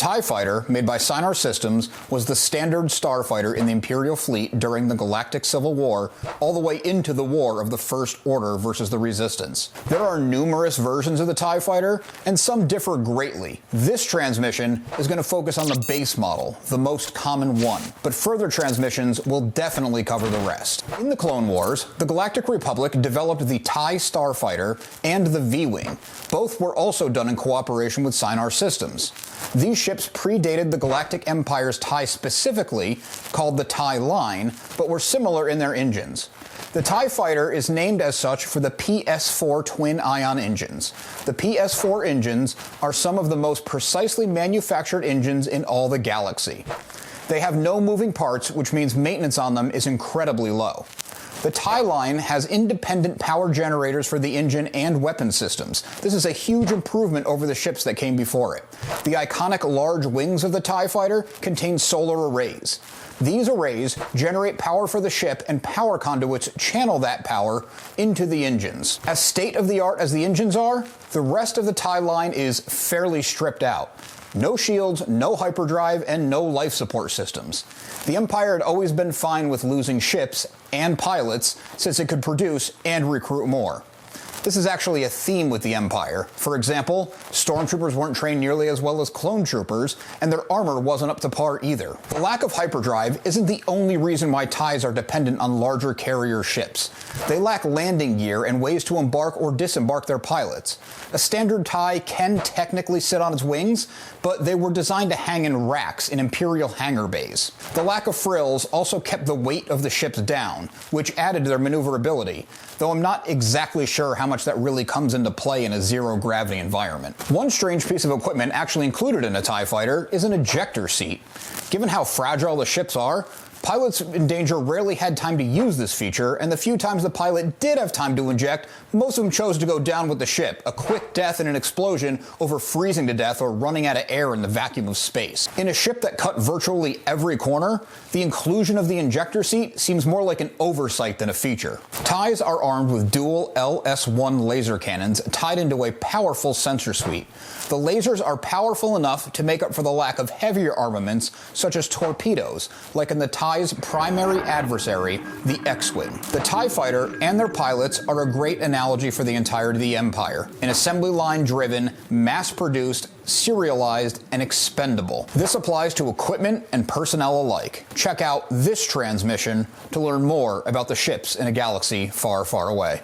T.I.E fighter, made by Sienar Systems, was the standard starfighter in the Imperial fleet during the Galactic Civil War, all the way into the War of the First Order versus the Resistance. There are numerous versions of the T.I.E fighter, and some differ greatly. This transmission is going to focus on the base model, the most common one, but further transmissions will definitely cover the rest. In the Clone Wars, the Galactic Republic developed the T.I.E Starfighter and the V-Wing. Both were also done in cooperation with Sienar Systems. These ships predated the Galactic Empire's T.I.E specifically, called the T.I.E line, but were similar in their engines. The T.I.E fighter is named as such for the PS4 twin-ion engines. The PS4 engines are some of the most precisely manufactured engines in all the galaxy. They have no moving parts, which means maintenance on them is incredibly low. The T.I.E line has independent power generators for the engine and weapon systems. This is a huge improvement over the ships that came before it. The iconic large wings of the T.I.E fighter contain solar arrays. These arrays generate power for the ship, and power conduits channel that power into the engines. As state-of-the-art as the engines are, the rest of the T.I.E line is fairly stripped out. No shields, no hyperdrive, and no life support systems. The Empire had always been fine with losing ships and pilots, since it could produce and recruit more. This is actually a theme with the Empire. For example, stormtroopers weren't trained nearly as well as clone troopers, and their armor wasn't up to par either. The lack of hyperdrive isn't the only reason why T.I.E.s are dependent on larger carrier ships. They lack landing gear and ways to embark or disembark their pilots. A standard T.I.E can technically sit on its wings, but they were designed to hang in racks in Imperial hangar bays. The lack of frills also kept the weight of the ships down, which added to their maneuverability, though I'm not exactly sure how much that really comes into play in a zero-gravity environment. One strange piece of equipment actually included in a T.I.E fighter is an ejector seat. Given how fragile the ships are, pilots in danger rarely had time to use this feature, and the few times the pilot did have time to eject, most of them chose to go down with the ship, a quick death in an explosion over freezing to death or running out of air in the vacuum of space. In a ship that cut virtually every corner, the inclusion of the ejector seat seems more like an oversight than a feature. T.I.E.s are armed with dual LS-1 laser cannons tied into a powerful sensor suite. The lasers are powerful enough to make up for the lack of heavier armaments, such as torpedoes, like in the T.I.E.'s primary adversary, the X-Wing. The T.I.E fighter and their pilots are a great analogy for the entirety of the Empire, an assembly line-driven, mass-produced, serialized, and expendable. This applies to equipment and personnel alike. Check out this transmission to learn more about the ships in a galaxy far, far away.